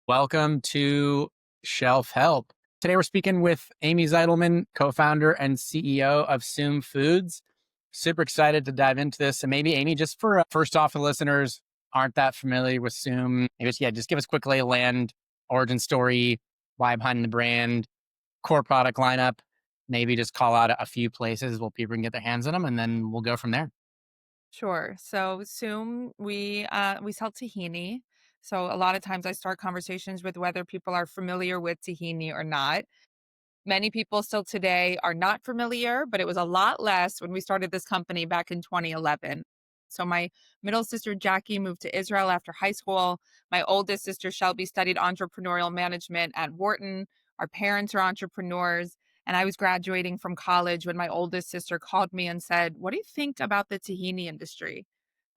Welcome to Shelf Help. Today we're speaking with Amy Zitelman, co-founder and CEO of Soom Foods. Super excited to dive into this. And maybe Amy, just for first off, the listeners aren't that familiar with Soom, just give us a quick lay of land, origin story, why behind the brand, core product lineup. Maybe just call out a few places where people can get their hands on them, and then we'll go from there. Sure. So Zoom, we sell tahini. So a lot of times I start conversations with whether people are familiar with tahini or not. Many people still today are not familiar, but it was a lot less when we started this company back in 2011. So my middle sister Jackie moved to Israel after high school. My oldest sister Shelby studied entrepreneurial management at Wharton. Our parents are entrepreneurs. And I was graduating from college when my oldest sister called me and said, "What do you think about the tahini industry?"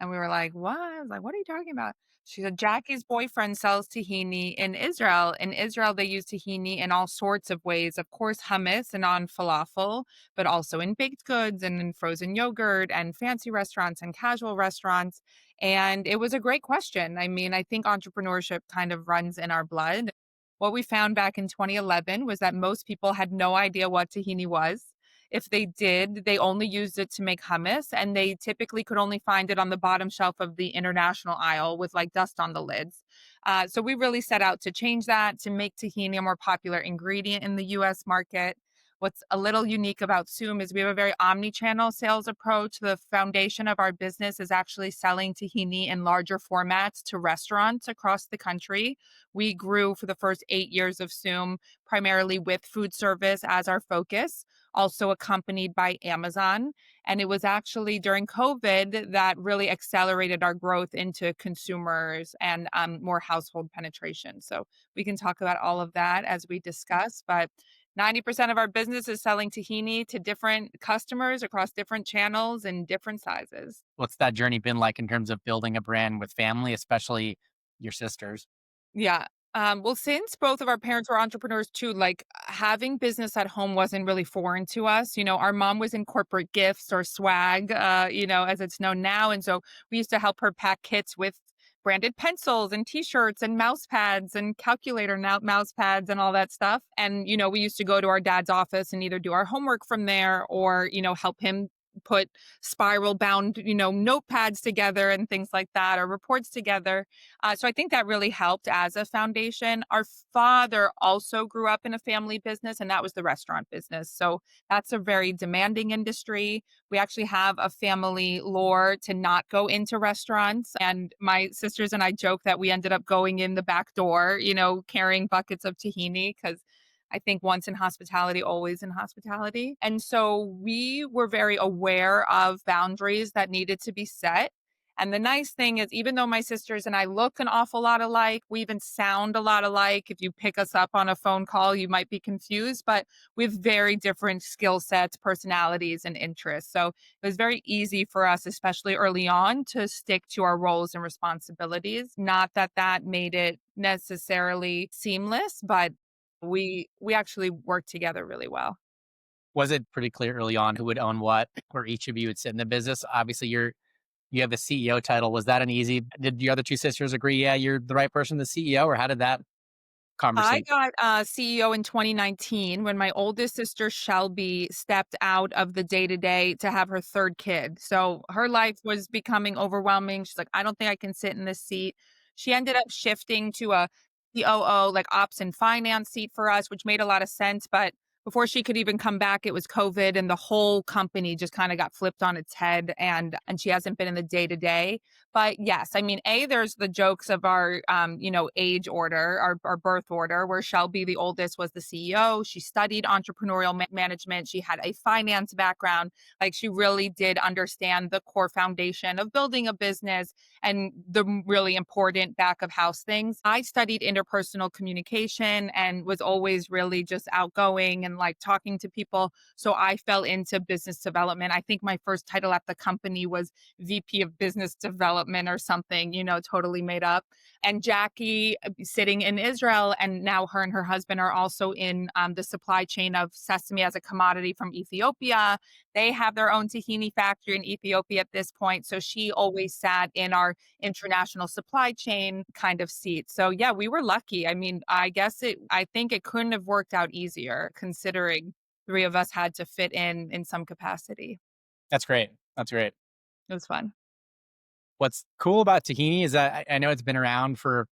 And we were like, "What?" I was like, "What are you talking about?" She said, "Jackie's boyfriend sells tahini in Israel. In Israel, they use tahini in all sorts of ways. Of course, hummus and on falafel, but also in baked goods and in frozen yogurt and fancy restaurants and casual restaurants." And it was a great question. I mean, I think entrepreneurship kind of runs in our blood. What we found back in 2011 was that most people had no idea what tahini was. If they did, they only used it to make hummus, and they typically could only find it on the bottom shelf of the international aisle with like dust on the lids. So we really set out to change that to make tahini a more popular ingredient in the US market. What's a little unique about Soom is we have a very omni-channel sales approach. The foundation of our business is actually selling tahini in larger formats to restaurants across the country. We grew for the first 8 years of Soom primarily with food service as our focus, also accompanied by Amazon. And it was actually during COVID that really accelerated our growth into consumers and more household penetration. So we can talk about all of that as we discuss, but 90% of our business is selling tahini to different customers across different channels and different sizes. What's that journey been like in terms of building a brand with family, especially your sisters? Yeah. Well, since both of our parents were entrepreneurs too, like having business at home wasn't really foreign to us. Our mom was in corporate gifts or swag, as it's known now. And so we used to help her pack kits with branded pencils and t-shirts and mouse pads and calculator now mouse pads and all that stuff. And, we used to go to our dad's office and either do our homework from there or, help him put spiral bound, notepads together and things like that or reports together. So I think that really helped as a foundation. Our father also grew up in a family business, and that was the restaurant business. So that's a very demanding industry. We actually have a family lore to not go into restaurants. And my sisters and I joke that we ended up going in the back door, carrying buckets of tahini because I think once in hospitality, always in hospitality. And so we were very aware of boundaries that needed to be set. And the nice thing is, even though my sisters and I look an awful lot alike, we even sound a lot alike. If you pick us up on a phone call, you might be confused, but we have very different skill sets, personalities, and interests. So it was very easy for us, especially early on, to stick to our roles and responsibilities. Not that that made it necessarily seamless, but we actually work together really well. Was it pretty clear early on who would own what, where each of you would sit in the business? Obviously, you have the CEO title. Was that an easy? Did your other two sisters agree? Yeah, you're the right person, the CEO, or how did that I conversation? got CEO in 2019 when my oldest sister Shelby stepped out of the day-to-day to have her third kid. So her life was becoming overwhelming. She's like, "I don't think I can sit in this seat." She ended up shifting to a COO, like ops and finance seat for us, which made a lot of sense, but before she could even come back, it was COVID and the whole company just kind of got flipped on its head and she hasn't been in the day-to-day. But yes, I mean, there's the jokes of our, age order, our birth order, where Shelby, the oldest, was the CEO. She studied entrepreneurial management. She had a finance background. Like she really did understand the core foundation of building a business and the really important back of house things. I studied interpersonal communication and was always really just outgoing and and like talking to people. So I fell into business development. I think my first title at the company was VP of Business Development or something, totally made up. And Jackie sitting in Israel, and now her and her husband are also in the supply chain of sesame as a commodity from Ethiopia. They have their own tahini factory in Ethiopia at this point. So she always sat in our international supply chain kind of seat. So yeah, we were lucky. I mean, I think it couldn't have worked out easier considering three of us had to fit in some capacity. That's great. That's great. It was fun. What's cool about tahini is that I know it's been around for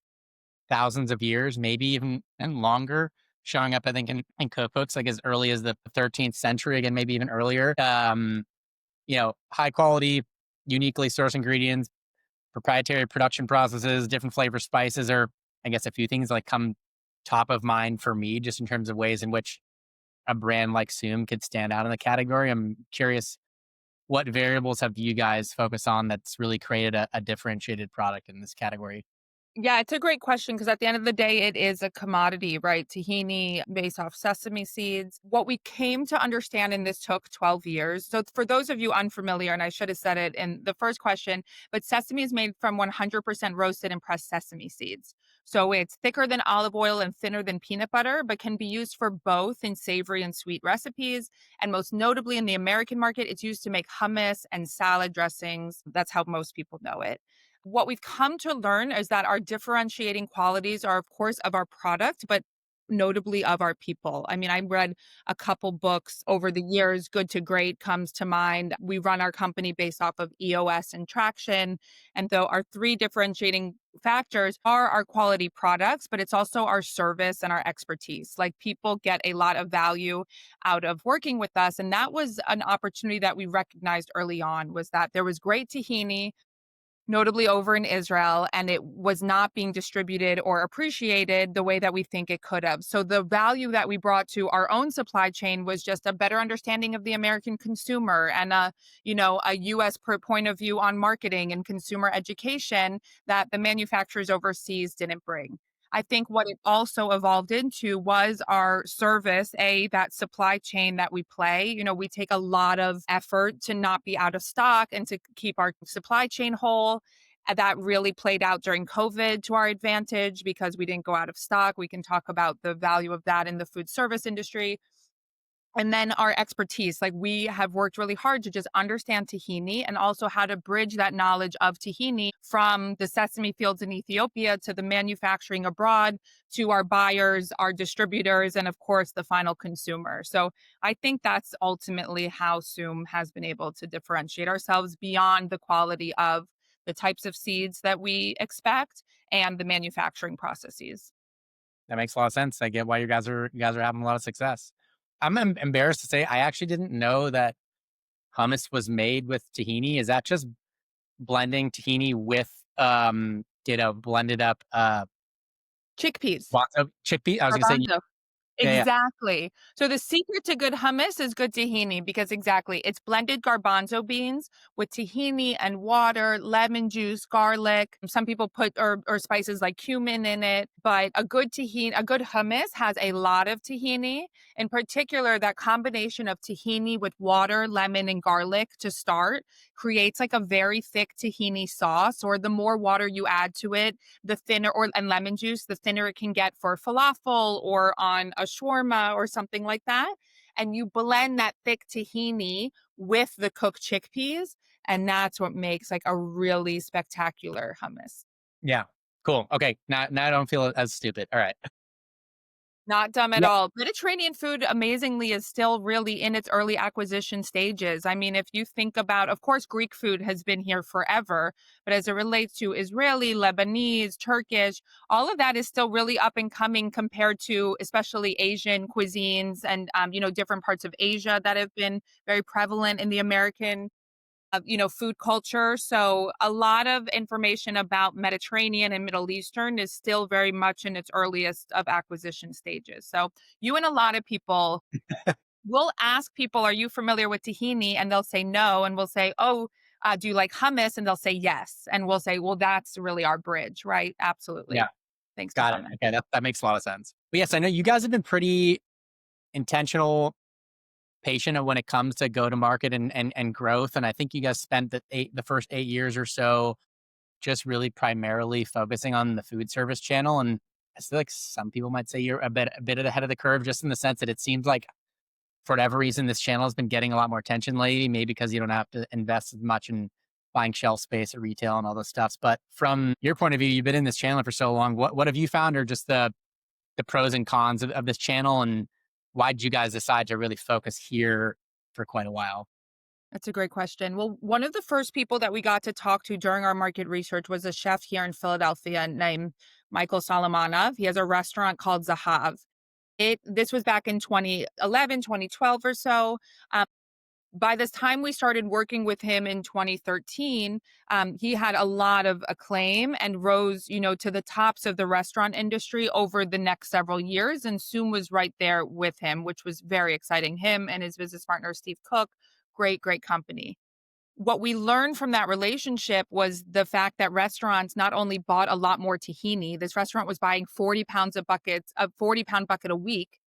thousands of years, maybe even and longer, showing up, I think, in cookbooks like as early as the 13th century, again, maybe even earlier. High quality, uniquely sourced ingredients, proprietary production processes, different flavor spices are, I guess, a few things like come top of mind for me, just in terms of ways in which a brand like Soom could stand out in the category. I'm curious, what variables have you guys focused on that's really created a differentiated product in this category? Yeah, it's a great question because at the end of the day, it is a commodity, right? Tahini based off sesame seeds. What we came to understand, and this took 12 years. So, for those of you unfamiliar, and I should have said it in the first question, but sesame is made from 100% roasted and pressed sesame seeds. So, it's thicker than olive oil and thinner than peanut butter, but can be used for both in savory and sweet recipes. And most notably in the American market, it's used to make hummus and salad dressings. That's how most people know it. What we've come to learn is that our differentiating qualities are, of course, of our product, but notably of our people. I mean, I read a couple books over the years. Good to Great comes to mind. We run our company based off of EOS and traction. And though our three differentiating factors are our quality products, but it's also our service and our expertise. Like people get a lot of value out of working with us. And that was an opportunity that we recognized early on, was that there was great tahini, notably over in Israel, and it was not being distributed or appreciated the way that we think it could have. So the value that we brought to our own supply chain was just a better understanding of the American consumer and a US per point of view on marketing and consumer education that the manufacturers overseas didn't bring. I think what it also evolved into was our service, that supply chain that we play. We take a lot of effort to not be out of stock and to keep our supply chain whole. That really played out during COVID to our advantage because we didn't go out of stock. We can talk about the value of that in the food service industry. And then our expertise, like we have worked really hard to just understand tahini and also how to bridge that knowledge of tahini from the sesame fields in Ethiopia to the manufacturing abroad to our buyers, our distributors, and of course, the final consumer. So I think that's ultimately how Soom has been able to differentiate ourselves beyond the quality of the types of seeds that we expect and the manufacturing processes. That makes a lot of sense. I get why you guys are having a lot of success. I'm embarrassed to say I actually didn't know that hummus was made with tahini. Is that just blending tahini with blended up Chickpeas. chickpea? I was gonna say Garbanzo. yeah, yeah. Exactly. So the secret to good hummus is good tahini because exactly, it's blended garbanzo beans with tahini and water, lemon juice, garlic. Some people put or spices like cumin in it, but a good hummus has a lot of tahini. In particular, that combination of tahini with water, lemon, and garlic to start creates like a very thick tahini sauce. Or the more water you add to it, the thinner, and lemon juice, the thinner it can get for falafel or on a shawarma or something like that. And you blend that thick tahini with the cooked chickpeas, and that's what makes like a really spectacular hummus. Yeah. Cool. Okay. Now I don't feel as stupid. All right. Not dumb at Yeah. all. Mediterranean food, amazingly, is still really in its early acquisition stages. I mean, if you think about, of course, Greek food has been here forever, but as it relates to Israeli, Lebanese, Turkish, all of that is still really up and coming compared to especially Asian cuisines and, different parts of Asia that have been very prevalent in the American food culture. So a lot of information about Mediterranean and Middle Eastern is still very much in its earliest of acquisition stages. So you and a lot of people will ask people, are you familiar with tahini? And they'll say no. And we'll say, oh, do you like hummus? And they'll say yes. And we'll say, well, that's really our bridge, right? Yeah. Absolutely. Thanks to Got it. hummus. Okay. That makes a lot of sense. But yes, I know you guys have been pretty intentional, patient when it comes to go to market and growth. And I think you guys spent the first 8 years or so just really primarily focusing on the food service channel. And I feel like some people might say you're a bit ahead of the curve, just in the sense that it seems like for whatever reason this channel has been getting a lot more attention lately. Maybe because you don't have to invest as much in buying shelf space at retail and all those stuffs. But from your point of view, you've been in this channel for so long. What have you found are just the pros and cons of this channel, and why did you guys decide to really focus here for quite a while? That's a great question. Well, one of the first people that we got to talk to during our market research was a chef here in Philadelphia named Michael Solomonov. He has a restaurant called Zahav. This was back in 2011, 2012 or so. Um, by this time we started working with him in 2013, he had a lot of acclaim and rose, to the tops of the restaurant industry over the next several years. And Soom was right there with him, which was very exciting. Him and his business partner, Steve Cook, great, great company. What we learned from that relationship was the fact that restaurants not only bought a lot more tahini, this restaurant was buying 40 pounds of buckets, a 40-pound bucket a week,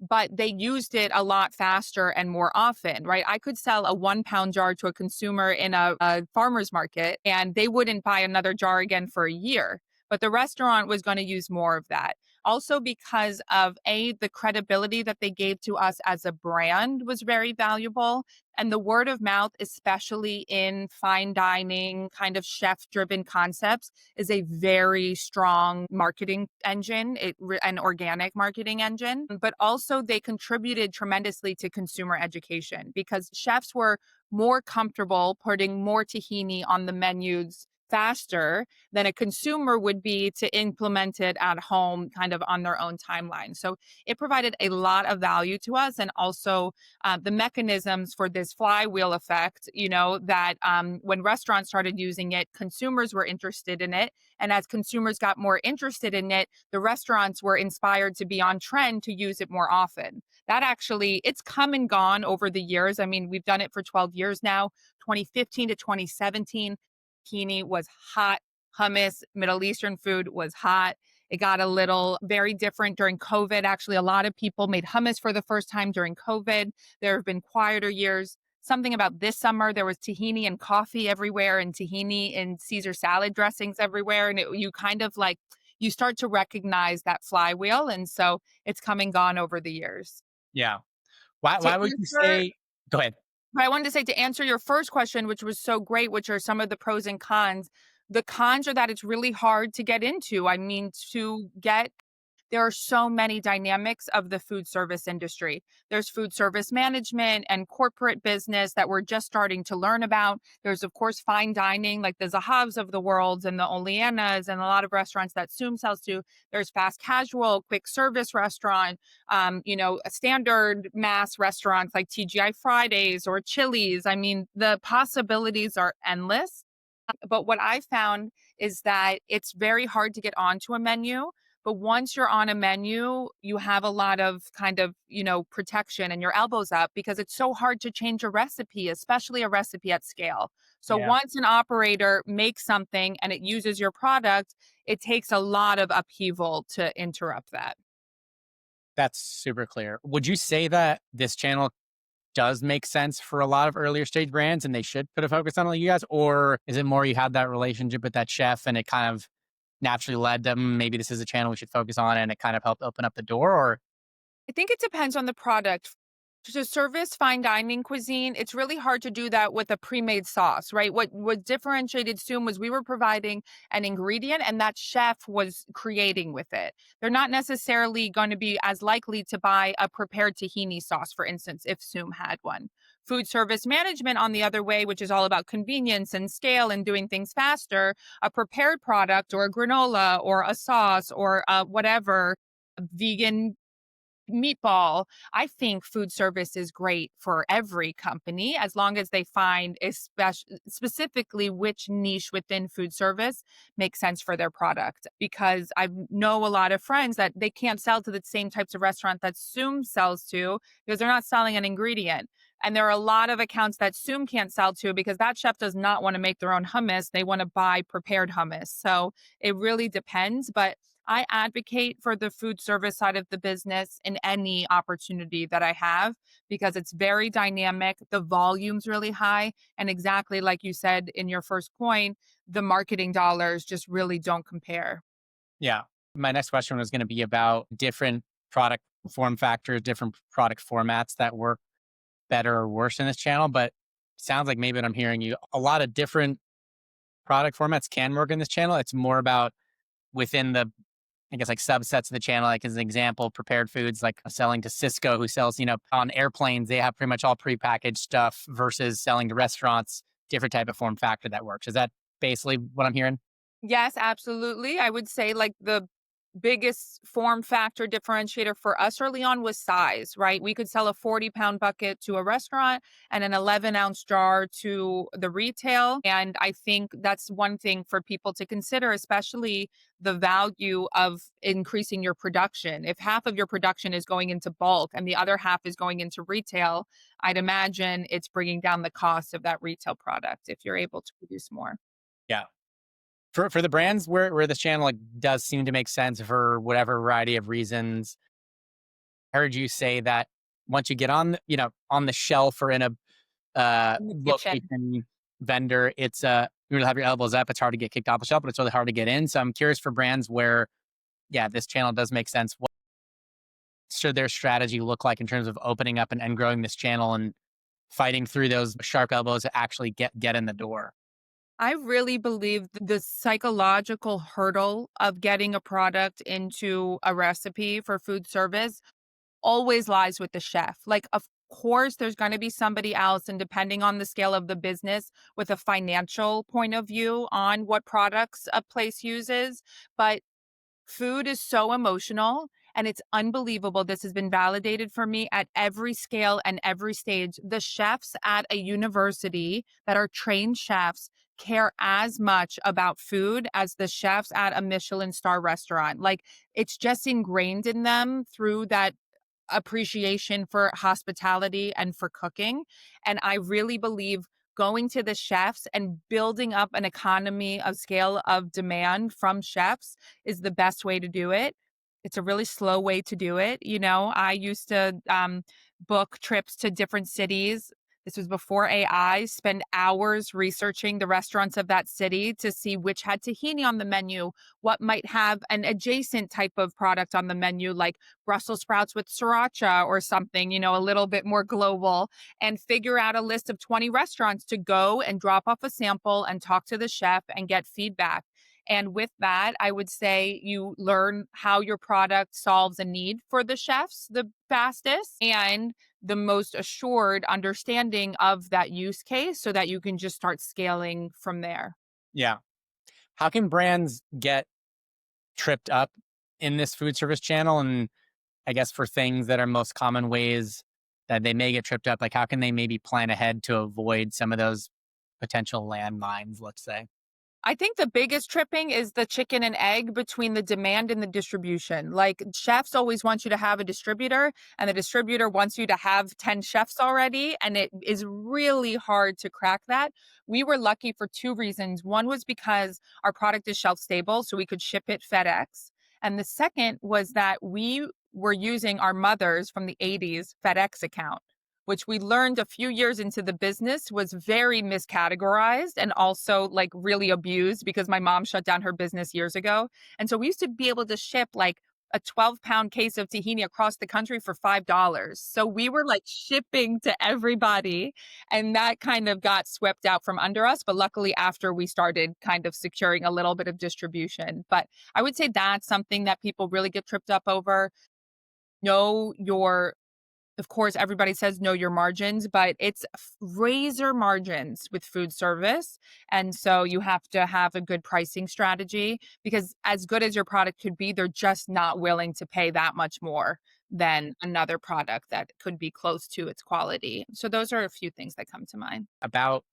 but they used it a lot faster and more often, right? I could sell a 1 pound jar to a consumer in a farmer's market and they wouldn't buy another jar again for a year. But the restaurant was going to use more of that. Also, because of the credibility that they gave to us as a brand was very valuable. And the word of mouth, especially in fine dining, kind of chef driven concepts, is a very strong marketing engine, an organic marketing engine. But also, they contributed tremendously to consumer education because chefs were more comfortable putting more tahini on the menus faster than a consumer would be to implement it at home kind of on their own timeline. So it provided a lot of value to us, and also the mechanisms for this flywheel effect, that when restaurants started using it, consumers were interested in it. And as consumers got more interested in it, the restaurants were inspired to be on trend to use it more often. That actually, it's come and gone over the years. I mean, we've done it for 12 years now. 2015 to 2017, tahini was hot. Hummus, Middle Eastern food was hot. It got a little very different during COVID. Actually, a lot of people made hummus for the first time during COVID. There have been quieter years. Something about this summer, there was tahini and coffee everywhere, and tahini and Caesar salad dressings everywhere. And you kind of like, you start to recognize that flywheel. And so it's come and gone over the years. Yeah. Why To why would you answer say go ahead. But I wanted to say, to answer your first question, which was so great, which are some of the pros and cons. The cons are that it's really hard to get into. I mean, there are so many dynamics of the food service industry. There's food service management and corporate business that we're just starting to learn about. There's, of course, fine dining, like the Zahavs of the world and the Oleanas and a lot of restaurants that Soom sells to. There's fast casual, quick service restaurant, standard mass restaurants like TGI Fridays or Chili's. I mean, the possibilities are endless. But what I found is that it's very hard to get onto a menu. But once you're on a menu, you have a lot of kind of, protection and your elbows up because it's so hard to change a recipe, especially a recipe at scale. So Yeah, once an operator makes something and it uses your product, it takes a lot of upheaval to interrupt that. that's super clear. Would you say that this channel does make sense for a lot of earlier stage brands and they should put a focus on it like you guys? Or is it more you had that relationship with that chef and it kind of naturally led them, maybe this is a channel we should focus on, and it kind of helped open up the door? Or I think it depends on the product. To service fine dining cuisine, it's really hard to do that with a pre-made sauce, right? What differentiated Soom was we were providing an ingredient and that chef was creating with it. They're not necessarily going to be as likely to buy a prepared tahini sauce, for instance, if Soom had one. Food service management, on the other way, which is all about convenience and scale and doing things faster, a prepared product or a granola or a sauce or whatever, a vegan meatball. I think food service is great for every company as long as they find specifically which niche within food service makes sense for their product. Because I know a lot of friends that they can't sell to the same types of restaurant that Soom sells to because they're not selling an ingredient. And there are a lot of accounts that Soom can't sell to because that chef does not want to make their own hummus. They want to buy prepared hummus. So it really depends. But I advocate for the food service side of the business in any opportunity that I have because it's very dynamic. The volume's really high. And exactly like you said in your first point, the marketing dollars just really don't compare. Yeah. My next question was going to be about different product form factors, different product formats that work better or worse in this channel. But sounds like maybe what I'm hearing you, a lot of different product formats can work in this channel. It's more about within the, I guess, like subsets of the channel. Like as an example, prepared foods, like selling to Cisco, who sells, on airplanes, they have pretty much all prepackaged stuff versus selling to restaurants, different type of form factor that works. Is that basically what I'm hearing? Yes, absolutely. I would say like the biggest form factor differentiator for us early on was size, right? We could sell a 40-pound bucket to a restaurant and an 11-ounce jar to the retail. And I think that's one thing for people to consider, especially the value of increasing your production. If half of your production is going into bulk and the other half is going into retail, I'd imagine it's bringing down the cost of that retail product if you're able to produce more. Yeah. For the brands where this channel like does seem to make sense for whatever variety of reasons, I heard you say that once you get on, on the shelf or in a In the kitchen. location vendor, it's you really have your elbows up. It's hard to get kicked off the shelf, but it's really hard to get in. So I'm curious for brands where, yeah, this channel does make sense. What should their strategy look like in terms of opening up and growing this channel and fighting through those sharp elbows to actually get in the door? I really believe the psychological hurdle of getting a product into a recipe for food service always lies with the chef. Like, of course, there's going to be somebody else, and depending on the scale of the business, with a financial point of view on what products a place uses. But food is so emotional and it's unbelievable. This has been validated for me at every scale and every stage. The chefs at a university that are trained chefs care as much about food as the chefs at a Michelin star restaurant. Like it's just ingrained in them through that appreciation for hospitality and for cooking. And I really believe going to the chefs and building up an economy of scale of demand from chefs is the best way to do it. It's a really slow way to do it. I used to book trips to different cities. This was before AI, spend hours researching the restaurants of that city to see which had tahini on the menu, what might have an adjacent type of product on the menu, like Brussels sprouts with sriracha or something, a little bit more global, and figure out a list of 20 restaurants to go and drop off a sample and talk to the chef and get feedback. And with that, I would say you learn how your product solves a need for the chefs the fastest and the most assured understanding of that use case so that you can just start scaling from there. Yeah. How can brands get tripped up in this food service channel? And I guess for things that are most common ways that they may get tripped up, like how can they maybe plan ahead to avoid some of those potential landmines, let's say? I think the biggest tripping is the chicken and egg between the demand and the distribution. Like chefs always want you to have a distributor, and the distributor wants you to have 10 chefs already. And it is really hard to crack that. We were lucky for two reasons. One was because our product is shelf stable, so we could ship it FedEx. And the second was that we were using our mother's from the 80s FedEx account, which we learned a few years into the business was very miscategorized and also like really abused because my mom shut down her business years ago. And so we used to be able to ship like a 12-pound case of tahini across the country for $5. So we were like shipping to everybody. And that kind of got swept out from under us. But luckily, after we started kind of securing a little bit of distribution. But I would say that's something that people really get tripped up over. Know your Of course, everybody says know your margins, but it's razor margins with food service. And so you have to have a good pricing strategy because as good as your product could be, they're just not willing to pay that much more than another product that could be close to its quality. So those are a few things that come to mind. About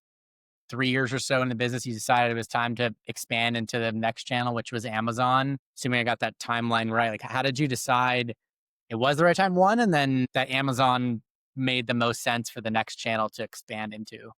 3 years or so in the business, you decided it was time to expand into the next channel, which was Amazon. Assuming I got that timeline right, like how did you decide it was the right time, one, and then that Amazon made the most sense for the next channel to expand into?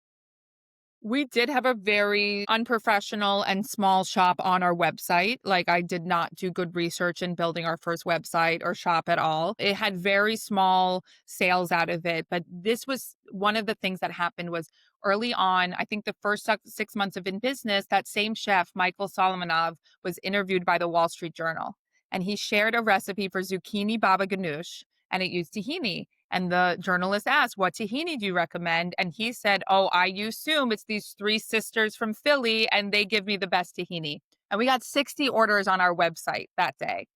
We did have a very unprofessional and small shop on our website. Like, I did not do good research in building our first website or shop at all. It had very small sales out of it, but this was one of the things that happened was early on, I think the first 6 months of in business, that same chef, Michael Solomonov, was interviewed by the Wall Street Journal, and he shared a recipe for zucchini baba ganoush, and it used tahini. And the journalist asked, "What tahini do you recommend?" And he said, "Oh, I use Soom. It's these three sisters from Philly, and they give me the best tahini." And we got 60 orders on our website that day.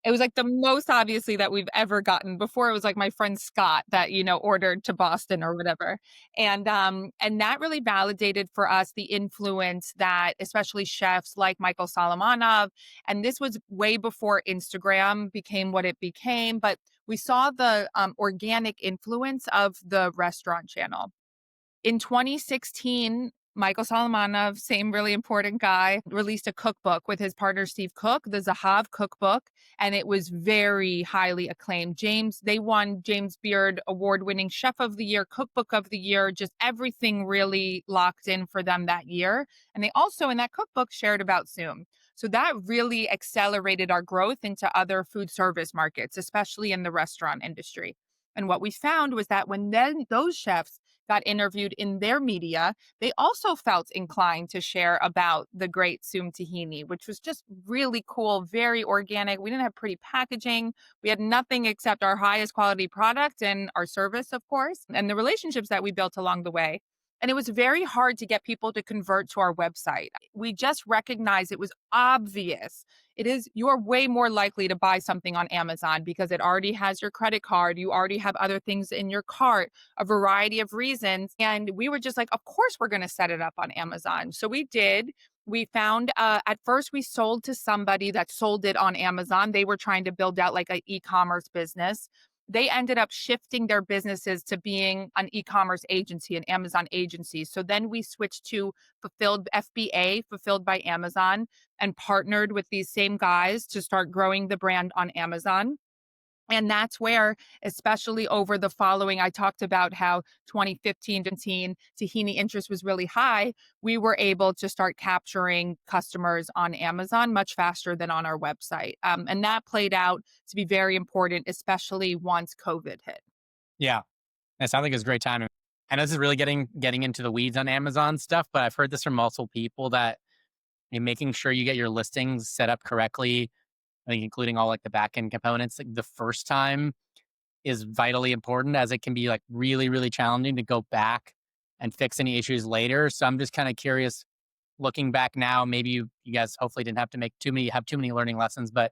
It was like the most obviously that we've ever gotten. Before it was like my friend Scott that, ordered to Boston or whatever. And that really validated for us the influence that especially chefs like Michael Solomonov, and this was way before Instagram became what it became, but we saw the organic influence of the restaurant channel. In 2016, Michael Solomonov, same really important guy, released a cookbook with his partner Steve Cook, the Zahav cookbook, and it was very highly acclaimed. They won James Beard award-winning Chef of the Year, Cookbook of the Year, just everything really locked in for them that year. And they also in that cookbook shared about Zoom. So that really accelerated our growth into other food service markets, especially in the restaurant industry. And what we found was that when then those chefs got interviewed in their media, they also felt inclined to share about the great Soom tahini, which was just really cool, very organic. We didn't have pretty packaging. We had nothing except our highest quality product and our service, of course, and the relationships that we built along the way. And it was very hard to get people to convert to our website. We just recognized it was obvious. You are way more likely to buy something on Amazon because it already has your credit card. You already have other things in your cart, a variety of reasons. And we were just like, of course, we're going to set it up on Amazon. So we did. We found at first we sold to somebody that sold it on Amazon. They were trying to build out like an e-commerce business. They ended up shifting their businesses to being an e-commerce agency, an Amazon agency. So then we switched to fulfilled FBA, fulfilled by Amazon, and partnered with these same guys to start growing the brand on Amazon. And that's where, especially over the following, I talked about how 2015 to tahini interest was really high. We were able to start capturing customers on Amazon much faster than on our website. And that played out to be very important, especially once COVID hit. Yeah. It sounds like it's a great timing. I know this is really getting into the weeds on Amazon stuff, but I've heard this from multiple people that making sure you get your listings set up correctly, I think including all like the back end components, like the first time is vitally important as it can be like really, really challenging to go back and fix any issues later. So I'm just kind of curious, looking back now, maybe you guys hopefully didn't have to have too many learning lessons, but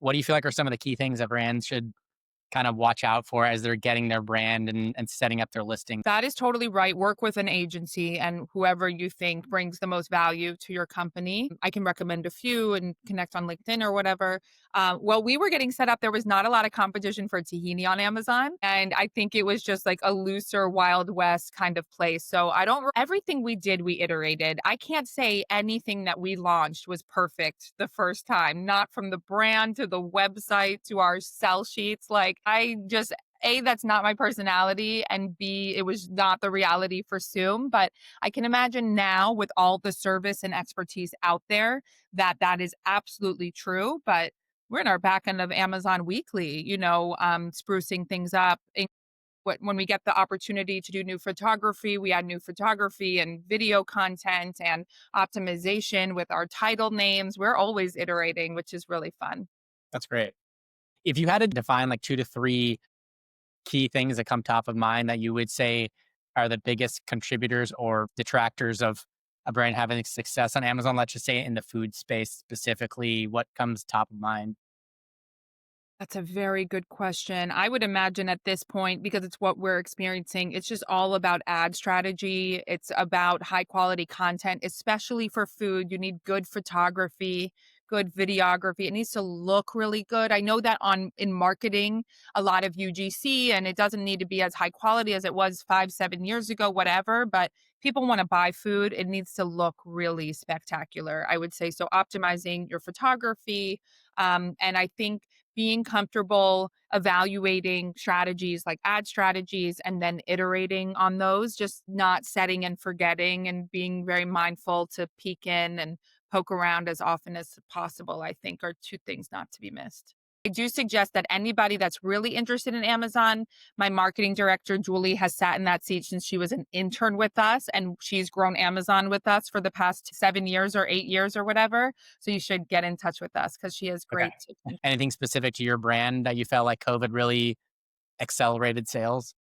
what do you feel like are some of the key things that brands should kind of watch out for as they're getting their brand and setting up their listing? That is totally right. Work with an agency and whoever you think brings the most value to your company. I can recommend a few and connect on LinkedIn or whatever. While we were getting set up, there was not a lot of competition for tahini on Amazon. And I think it was just like a looser Wild West kind of place. So everything we did, we iterated. I can't say anything that we launched was perfect the first time, not from the brand to the website to our sell sheets. Like A, that's not my personality, and B, it was not the reality for Soom. But I can imagine now with all the service and expertise out there that is absolutely true. But we're in our back end of Amazon weekly, sprucing things up. When we get the opportunity to do new photography, we add new photography and video content and optimization with our title names. We're always iterating, which is really fun. That's great. If you had to define like 2 to 3 key things that come top of mind that you would say are the biggest contributors or detractors of a brand having success on Amazon, let's just say in the food space specifically, what comes top of mind? That's a very good question. I would imagine at this point, because it's what we're experiencing, it's just all about ad strategy. It's about high quality content, especially for food. You need good photography, good videography. It needs to look really good. I know that in marketing, a lot of UGC, and it doesn't need to be as high quality as it was 5, 7 years ago, whatever, but people want to buy food. It needs to look really spectacular, I would say. So optimizing your photography. And I think being comfortable evaluating strategies like ad strategies and then iterating on those, just not setting and forgetting and being very mindful to peek in and poke around as often as possible, I think are two things not to be missed. I do suggest that anybody that's really interested in Amazon, my marketing director, Julie, has sat in that seat since she was an intern with us, and she's grown Amazon with us for the past 7 years or 8 years or whatever. So you should get in touch with us because she has Okay. great tips and Anything specific to your brand that you felt like COVID really accelerated sales?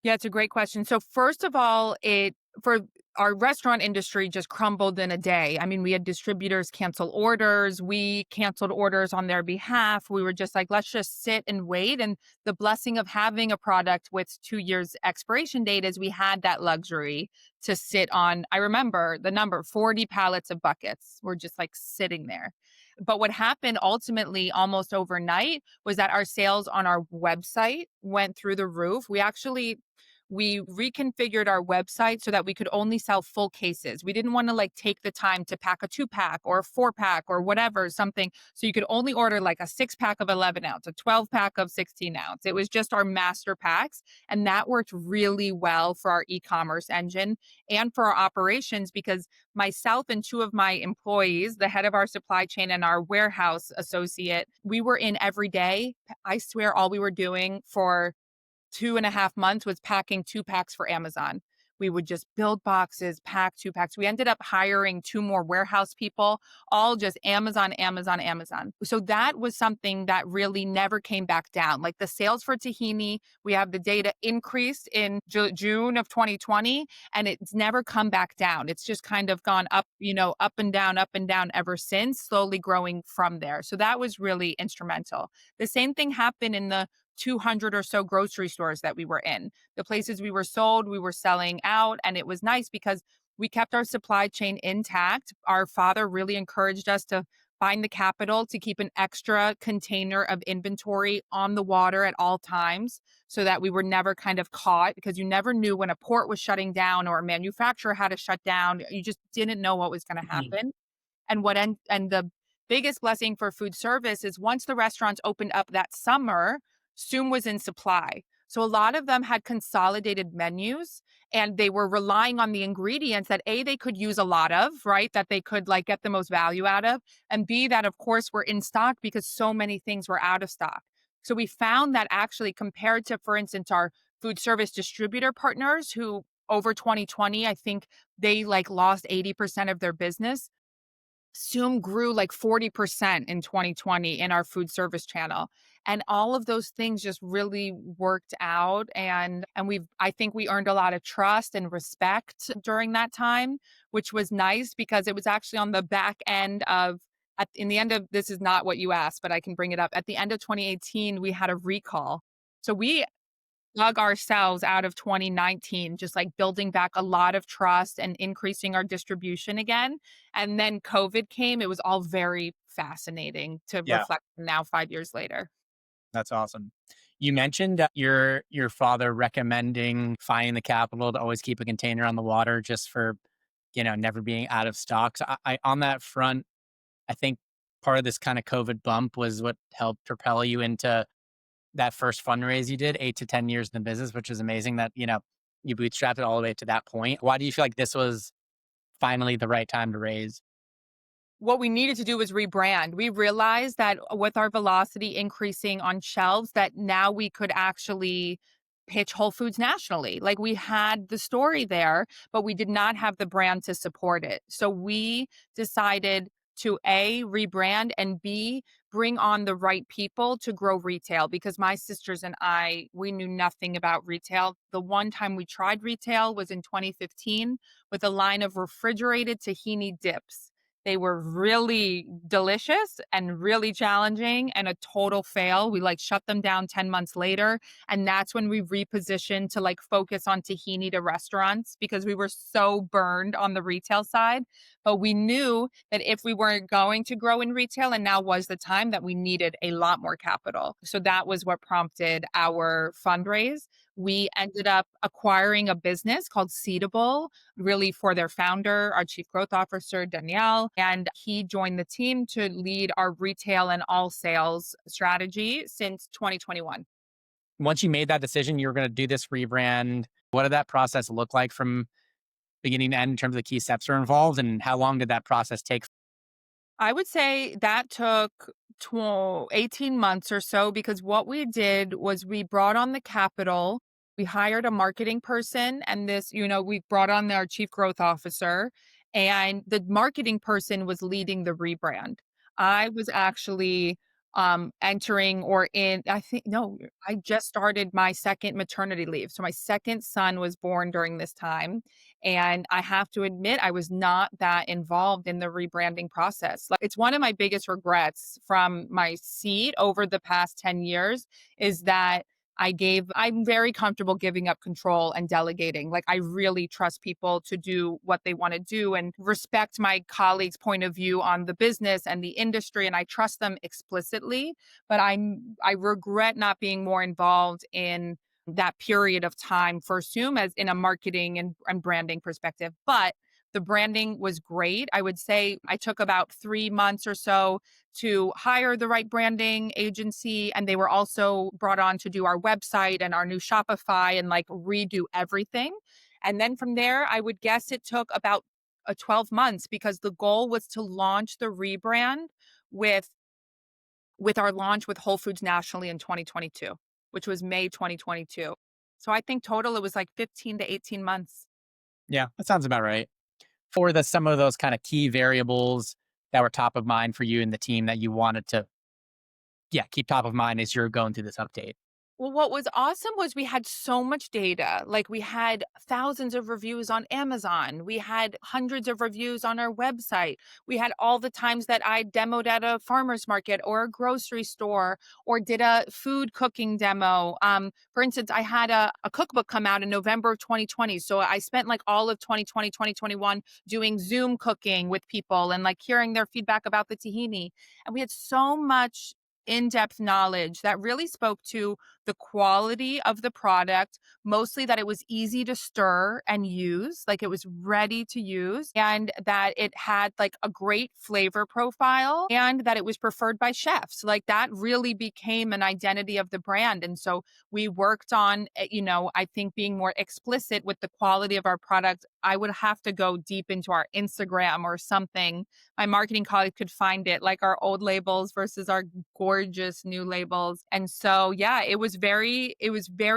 Yeah, it's a great question. So first of all, it for our restaurant industry just crumbled in a day. I mean, we had distributors cancel orders. We canceled orders on their behalf. We were just like, let's just sit and wait. And the blessing of having a product with 2 years expiration date is we had that luxury to sit on. I remember the number 40 pallets of buckets were just like sitting there. But what happened ultimately almost overnight was that our sales on our website went through the roof. We reconfigured our website so that we could only sell full cases. We didn't want to like take the time to pack a 2-pack or a 4-pack or whatever, something. So you could only order like a 6-pack of 11 ounce, a 12-pack of 16 ounce. It was just our master packs. And that worked really well for our e-commerce engine and for our operations because myself and two of my employees, the head of our supply chain and our warehouse associate, we were in every day. I swear all we were doing for 2.5 months was packing 2-packs for Amazon. We would just build boxes, pack 2-packs. We ended up hiring 2 more warehouse people, all just Amazon, Amazon, Amazon. So that was something that really never came back down. Like the sales for tahini, we have the data increased in June of 2020, and it's never come back down. It's just kind of gone up, up and down ever since, slowly growing from there. So that was really instrumental. The same thing happened in the 200 or so grocery stores that we were in. The places we were sold, we were selling out. And it was nice because we kept our supply chain intact. Our father really encouraged us to find the capital to keep an extra container of inventory on the water at all times so that we were never kind of caught because you never knew when a port was shutting down or a manufacturer had to shut down. You just didn't know what was going to Mhm. happen. And the biggest blessing for food service is once the restaurants opened up that summer, Soom was in supply. So a lot of them had consolidated menus and they were relying on the ingredients that A, they could use a lot of, right? That they could like get the most value out of. And B, that of course were in stock because so many things were out of stock. So we found that actually compared to, for instance, our food service distributor partners who over 2020, I think they like lost 80% of their business. Zoom grew like 40% in 2020 in our food service channel. And all of those things just really worked out. And I think we earned a lot of trust and respect during that time, which was nice because it was actually on the back end of in the end of this is not what you asked, but I can bring it up. At the end of 2018, we had a recall. So we dug ourselves out of 2019, just like building back a lot of trust and increasing our distribution again. And then COVID came. It was all very fascinating to Yeah, reflect now 5 years later. that's awesome. You mentioned your father recommending finding the capital to always keep a container on the water just for, never being out of stock. So I on that front, I think part of this kind of COVID bump was what helped propel you into that first fundraise you did, 8 to 10 years in the business, which is amazing that, you bootstrapped it all the way to that point. Why do you feel like this was finally the right time to raise? What we needed to do was rebrand. We realized that with our velocity increasing on shelves, that now we could actually pitch Whole Foods nationally. Like we had the story there, but we did not have the brand to support it. So we decided to A, rebrand and B, bring on the right people to grow retail because my sisters and I, we knew nothing about retail. The one time we tried retail was in 2015 with a line of refrigerated tahini dips. They were really delicious and really challenging and a total fail. We like shut them down 10 months later. And that's when we repositioned to like focus on tahini to restaurants because we were so burned on the retail side. But we knew that if we weren't going to grow in retail, and now was the time that we needed a lot more capital. So that was what prompted our fundraise. we ended up acquiring a business called Seedable, really for their founder, our chief growth officer, Danielle. And he joined the team to lead our retail and all sales strategy since 2021. Once you made that decision, you were going to do this rebrand. What did that process look like from beginning to end in terms of the key steps that are involved? And how long did that process take? I would say that took 18 months or so because what we did was we brought on the capital, we hired a marketing person, and we brought on our chief growth officer, and the marketing person was leading the rebrand. I was actually entering or in, I think, no, I just started my second maternity leave. So my second son was born during this time. And I have to admit, I was not that involved in the rebranding process. Like, it's one of my biggest regrets from my seat over the past 10 years is that I'm very comfortable giving up control and delegating. Like, I really trust people to do what they want to do and respect my colleagues' point of view on the business and the industry. And I trust them explicitly. But I regret not being more involved in that period of time for Zoom as in a marketing and branding perspective. But the branding was great. I would say I took about 3 months or so to hire the right branding agency. And they were also brought on to do our website and our new Shopify and like redo everything. And then from there, I would guess it took about 12 months because the goal was to launch the rebrand with our launch with Whole Foods nationally in 2022, which was May 2022. So I think total it was like 15 to 18 months. Yeah, that sounds about right. For some of those kind of key variables that were top of mind for you and the team that you wanted to, yeah, keep top of mind as you're going through this update. Well, what was awesome was we had so much data. Like we had thousands of reviews on Amazon. We had hundreds of reviews on our website. We had all the times that I demoed at a farmer's market or a grocery store or did a food cooking demo. For instance, I had a cookbook come out in November of 2020. So I spent like all of 2020, 2021 doing Zoom cooking with people and like hearing their feedback about the tahini. And we had so much in-depth knowledge that really spoke to the quality of the product, mostly that it was easy to stir and use, like it was ready to use, and that it had like a great flavor profile and that it was preferred by chefs. Like that really became an identity of the brand. And so we worked on, I think being more explicit with the quality of our product. I would have to go deep into our Instagram or something. My marketing colleague could find it, like our old labels versus our gorgeous new labels. And so, yeah, it was very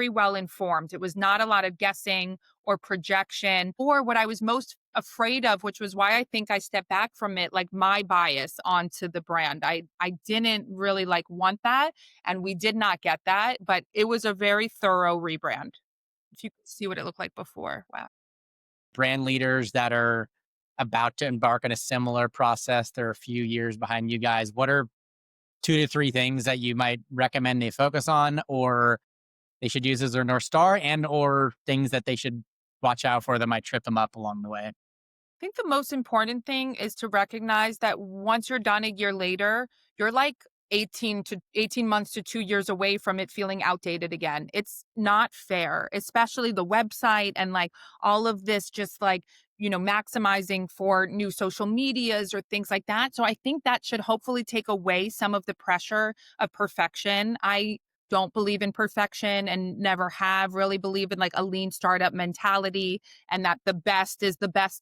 well informed. It was not a lot of guessing or projection or what I was most afraid of, which was why I think I stepped back from it, like my bias onto the brand. I didn't really like want that. And we did not get that, but it was a very thorough rebrand. If you could see what it looked like before. Wow. Brand leaders that are about to embark on a similar process, they're a few years behind you guys. What are 2 to 3 things that you might recommend they focus on or they should use as their North Star and or things that they should watch out for that might trip them up along the way? Think the most important thing is to recognize that once you're done a year later, you're like 18 months to 2 years away from it feeling outdated again. It's not fair, especially the website and like all of this just like, maximizing for new social medias or things like that. So I think that should hopefully take away some of the pressure of perfection. I don't believe in perfection and never have really believe in like a lean startup mentality and that the best is the best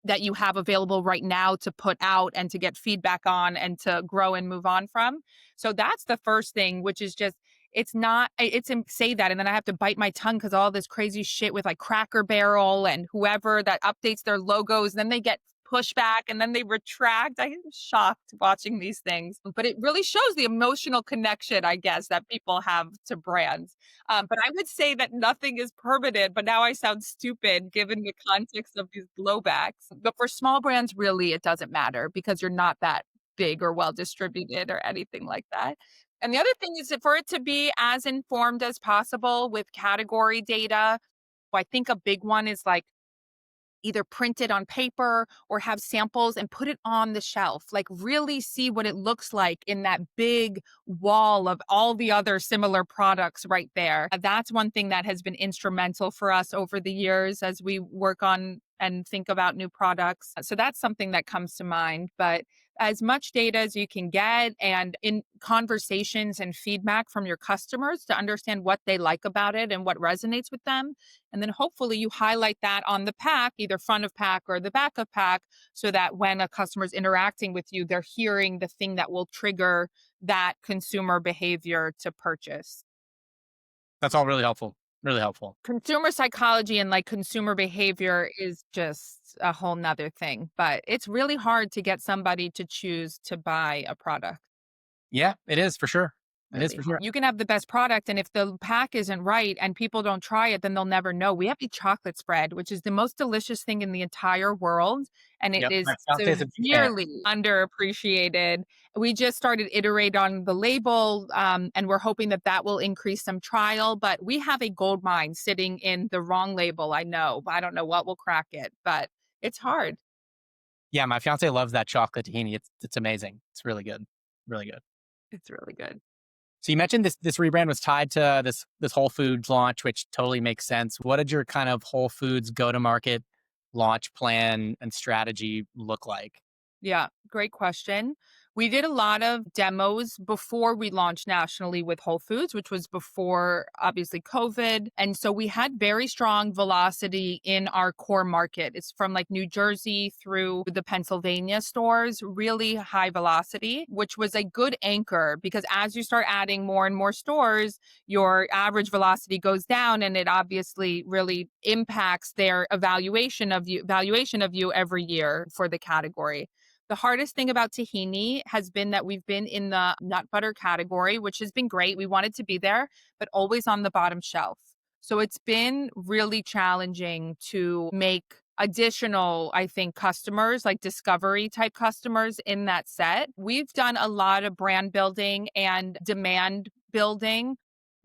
that you have available right now to put out and to get feedback on and to grow and move on from. So that's the first thing, which is just, it's not, say that. And then I have to bite my tongue because all this crazy shit with like Cracker Barrel and whoever that updates their logos, then they get pushback and then they retract. I am shocked watching these things, but it really shows the emotional connection, I guess, that people have to brands. But I would say that nothing is permanent, but now I sound stupid given the context of these blowbacks. But for small brands, really, it doesn't matter because you're not that big or well distributed or anything like that. And the other thing is that for it to be as informed as possible with category data, I think a big one is like either print it on paper or have samples and put it on the shelf. Like really see what it looks like in that big wall of all the other similar products right there. That's one thing that has been instrumental for us over the years as we work on and think about new products. So that's something that comes to mind. But as much data as you can get and in conversations and feedback from your customers to understand what they like about it and what resonates with them. And then hopefully you highlight that on the pack, either front of pack or the back of pack, so that when a customer's interacting with you, they're hearing the thing that will trigger that consumer behavior to purchase. That's all really helpful. Really helpful. Consumer psychology and like consumer behavior is just a whole nother thing, but it's really hard to get somebody to choose to buy a product. Yeah, it is for sure. It is Really for hard. sure. You can have the best product, and if the pack isn't right and people don't try it, then they'll never know. We have a chocolate spread, which is the most delicious thing in the entire world, and it Yep. is My fiance is a big fan. severely underappreciated. We just started iterate on the label, and we're hoping that that will increase some trial. But we have a gold mine sitting in the wrong label. I know, but I don't know what will crack it, but it's hard. Yeah, my fiance loves that chocolate tahini. It's amazing. It's really good. Really good. It's really good. So you mentioned this rebrand was tied to this Whole Foods launch, which totally makes sense. What did your kind of Whole Foods go to market launch plan and strategy look like? Yeah, great question. We did a lot of demos before we launched nationally with Whole Foods, which was before obviously COVID. And so we had very strong velocity in our core market. It's from like New Jersey through the Pennsylvania stores, really high velocity, which was a good anchor because as you start adding more and more stores, your average velocity goes down and it obviously really impacts their valuation of you every year for the category. The hardest thing about tahini has been that we've been in the nut butter category, which has been great. We wanted to be there, but always on the bottom shelf. So it's been really challenging to make additional, I think, customers, like discovery type customers in that set. We've done a lot of brand building and demand building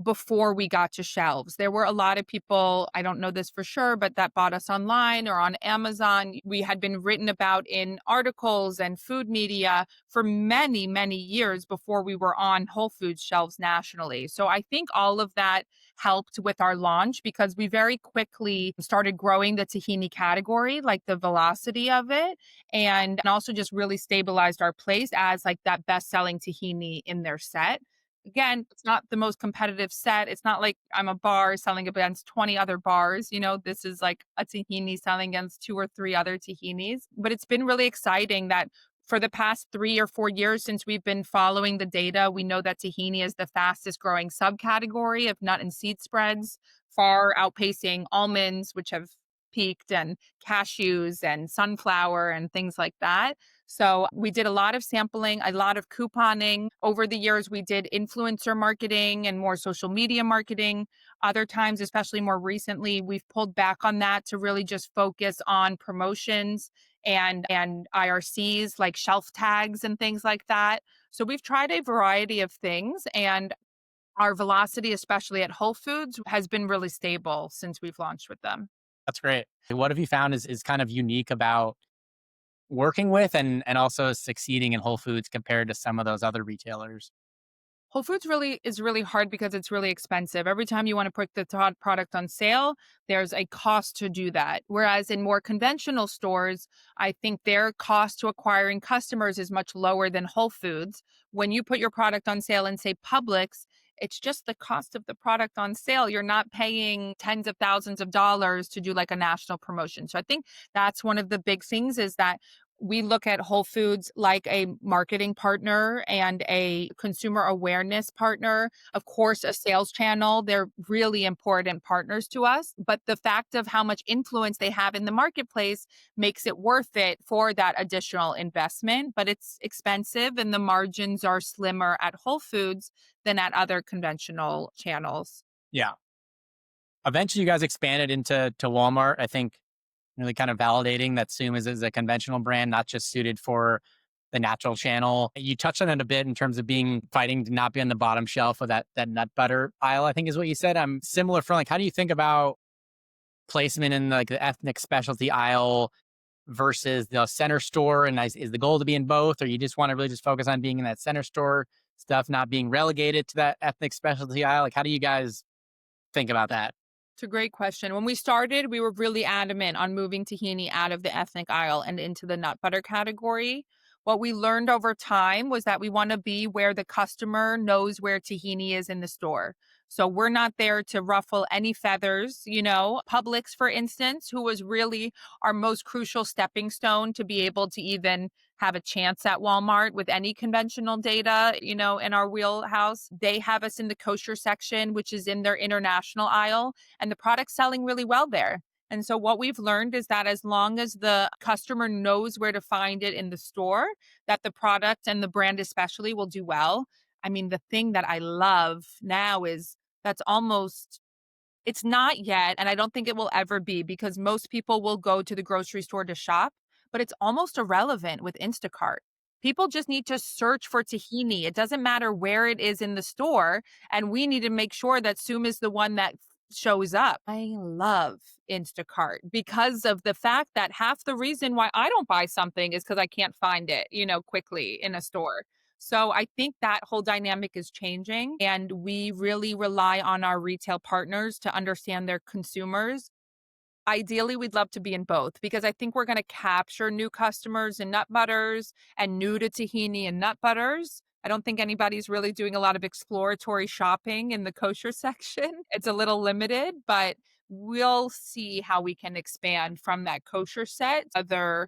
before we got to shelves. There were a lot of people, I don't know this for sure, but that bought us online or on Amazon. We had been written about in articles and food media for many, many years before we were on Whole Foods shelves nationally. So I think all of that helped with our launch because we very quickly started growing the tahini category, like the velocity of it, and also just really stabilized our place as like that best-selling tahini in their set. Again, it's not the most competitive set. It's not like I'm a bar selling against 20 other bars. You know, this is like a tahini selling against two or three other tahinis. But it's been really exciting that for the past 3 or 4 years since we've been following the data, we know that tahini is the fastest growing subcategory of nut and seed spreads, far outpacing almonds, which have peaked, and cashews and sunflower and things like that. So we did a lot of sampling, a lot of couponing. Over the years, we did influencer marketing and more social media marketing. Other times, especially more recently, we've pulled back on that to really just focus on promotions and IRCs like shelf tags and things like that. So we've tried a variety of things and our velocity, especially at Whole Foods, has been really stable since we've launched with them. That's great. What have you found is kind of unique about working with and also succeeding in Whole Foods compared to some of those other retailers? Whole Foods really is really hard because it's really expensive. Every time you want to put the product on sale, there's a cost to do that. Whereas in more conventional stores, I think their cost to acquiring customers is much lower than Whole Foods. When you put your product on sale in, say, Publix, it's just the cost of the product on sale. You're not paying tens of thousands of dollars to do like a national promotion. So I think that's one of the big things is that we look at Whole Foods like a marketing partner and a consumer awareness partner. Of course, a sales channel. They're really important partners to us. But the fact of how much influence they have in the marketplace makes it worth it for that additional investment. But it's expensive and the margins are slimmer at Whole Foods than at other conventional channels. Yeah. Eventually, you guys expanded into Walmart. I think really kind of validating that Soom is a conventional brand, not just suited for the natural channel. You touched on it a bit in terms of fighting to not be on the bottom shelf of that nut butter aisle, I think is what you said. I'm similar for like, how do you think about placement in like the ethnic specialty aisle versus the center store? And is the goal to be in both, or you just want to really just focus on being in that center store stuff, not being relegated to that ethnic specialty aisle? Like, how do you guys think about that? It's a great question. When we started, we were really adamant on moving tahini out of the ethnic aisle and into the nut butter category. What we learned over time was that we want to be where the customer knows where tahini is in the store. So we're not there to ruffle any feathers. Publix, for instance, who was really our most crucial stepping stone to be able to even have a chance at Walmart with any conventional data, in our wheelhouse. They have us in the kosher section, which is in their international aisle, and the product's selling really well there. And so what we've learned is that as long as the customer knows where to find it in the store, that the product and the brand especially will do well. I mean, the thing that I love now is that's almost it's not yet, and I don't think it will ever be because most people will go to the grocery store to shop, but it's almost irrelevant with Instacart. People just need to search for tahini. It doesn't matter where it is in the store, and we need to make sure that Soom is the one that shows up. I love Instacart because of the fact that half the reason why I don't buy something is because I can't find it, quickly in a store. So I think that whole dynamic is changing, and we really rely on our retail partners to understand their consumers. Ideally, we'd love to be in both because I think we're going to capture new customers in nut butters and new to tahini and nut butters. I don't think anybody's really doing a lot of exploratory shopping in the kosher section. It's a little limited, but we'll see how we can expand from that kosher set to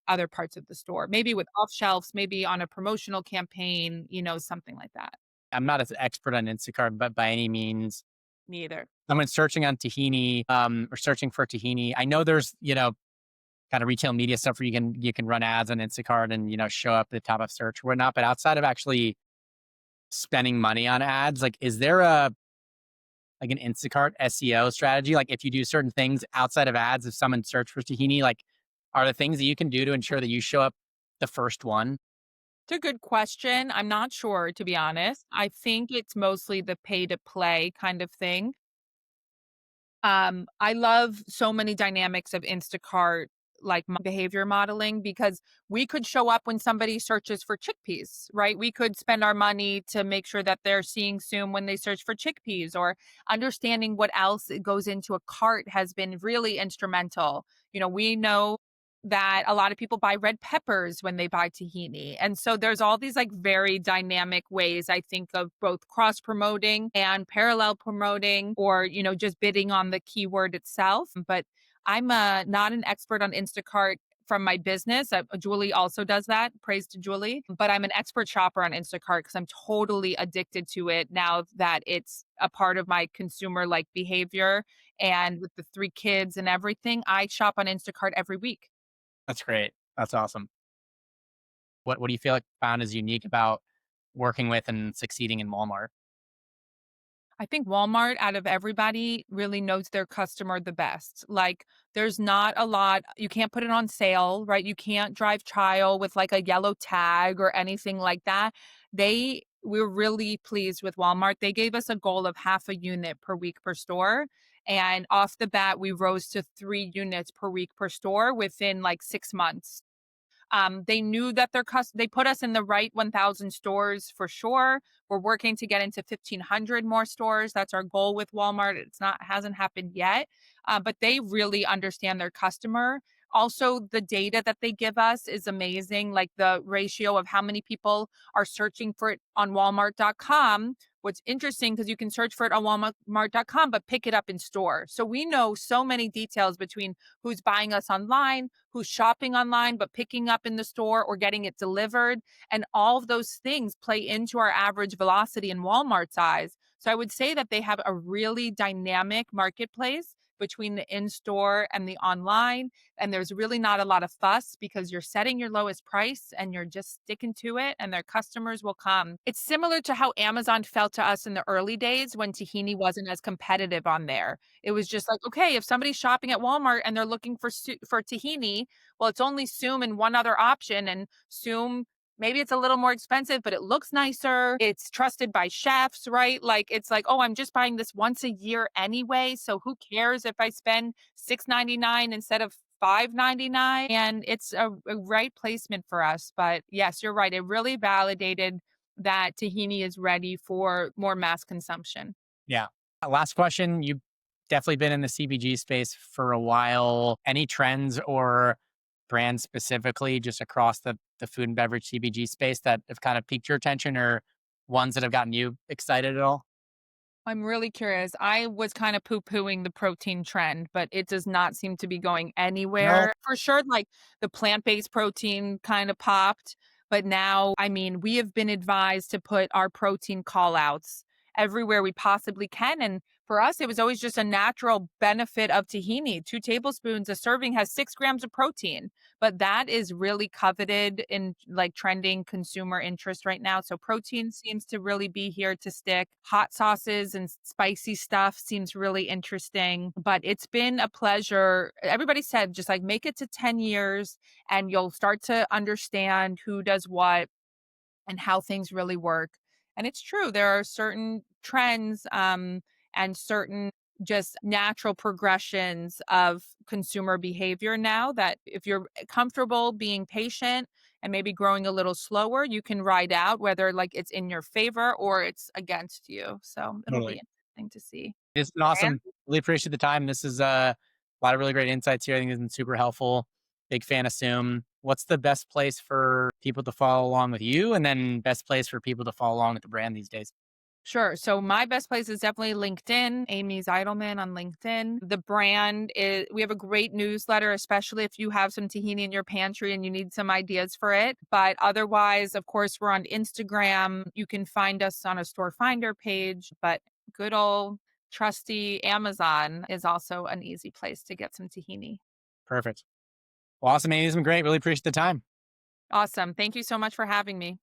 other parts of the store. Maybe with off shelves, maybe on a promotional campaign, something like that. I'm not as expert on Instacart, but by any means, Neither. someone searching on tahini, or searching for tahini. I know there's, kind of retail media stuff where you can run ads on Instacart and, show up at the top of search or whatnot. But outside of actually spending money on ads, like, is there an Instacart SEO strategy? Like, if you do certain things outside of ads, if someone search for tahini, like, are there things that you can do to ensure that you show up the first one? It's a good question. I'm not sure, to be honest. I think it's mostly the pay to play kind of thing. I love so many dynamics of Instacart, like behavior modeling, because we could show up when somebody searches for chickpeas, right? We could spend our money to make sure that they're seeing Zoom when they search for chickpeas, or understanding what else goes into a cart has been really instrumental. We know that a lot of people buy red peppers when they buy tahini. And so there's all these like very dynamic ways I think of both cross promoting and parallel promoting, or, just bidding on the keyword itself. But I'm not an expert on Instacart from my business. Julie also does that. Praise to Julie. But I'm an expert shopper on Instacart because I'm totally addicted to it now that it's a part of my consumer like behavior. And with the 3 kids and everything, I shop on Instacart every week. That's great. That's awesome. What do you feel like found is unique about working with and succeeding in Walmart? I think Walmart, out of everybody, really knows their customer the best. Like, there's not a lot, you can't put it on sale, right? You can't drive trial with like a yellow tag or anything like that. We're really pleased with Walmart. They gave us a goal of half a unit per week per store. And off the bat, we rose to 3 units per week per store within like 6 months. They knew that they put us in the right 1,000 stores for sure. We're working to get into 1,500 more stores. That's our goal with Walmart. Hasn't happened yet, but they really understand their customer. Also, the data that they give us is amazing, like the ratio of how many people are searching for it on Walmart.com. What's interesting, because you can search for it on Walmart.com, but pick it up in store. So we know so many details between who's buying us online, who's shopping online, but picking up in the store or getting it delivered. And all of those things play into our average velocity in Walmart's eyes. So I would say that they have a really dynamic marketplace between the in-store and the online. And there's really not a lot of fuss because you're setting your lowest price and you're just sticking to it, and their customers will come. It's similar to how Amazon felt to us in the early days when tahini wasn't as competitive on there. It was just like, okay, if somebody's shopping at Walmart and they're looking for tahini, well, it's only Soom and one other option, and Soom Maybe it's a little more expensive, but it looks nicer. It's trusted by chefs, right? Like it's like, oh, I'm just buying this once a year anyway. So who cares if I spend $6.99 instead of $5.99? And it's a right placement for us. But yes, you're right. It really validated that tahini is ready for more mass consumption. Yeah. Last question. You've definitely been in the CBG space for a while. Any trends or brands specifically just across the food and beverage CBG space that have kind of piqued your attention or ones that have gotten you excited at all? I'm really curious. I was kind of poo-pooing the protein trend, but it does not seem to be going No. anywhere. For sure, like the plant-based protein kind of popped, but now, I mean, we have been advised to put our protein call outs everywhere we possibly can. And for us, it was always just a natural benefit of tahini. 2 tablespoons a serving has 6 grams of protein, but that is really coveted in like trending consumer interest right now. So protein seems to really be here to stick. Hot sauces and spicy stuff seems really interesting, but it's been a pleasure. Everybody said just like make it to 10 years and you'll start to understand who does what and how things really work. And it's true, there are certain trends and certain just natural progressions of consumer behavior now that if you're comfortable being patient and maybe growing a little slower, you can ride out whether like it's in your favor or it's against you. So it'll be Totally. interesting to see. It's been awesome. Really appreciate the time. This is a lot of really great insights here. I think it's been super helpful. Big fan of Zoom. What's the best place for people to follow along with you? And then best place for people to follow along with the brand these days? Sure. So my best place is definitely LinkedIn, Amy Zitelman on LinkedIn. The brand is, we have a great newsletter, especially if you have some tahini in your pantry and you need some ideas for it. But otherwise, of course, we're on Instagram. You can find us on a store finder page, but good old trusty Amazon is also an easy place to get some tahini. Perfect. Well, awesome, Amy. This has been great. Really appreciate the time. Awesome. Thank you so much for having me.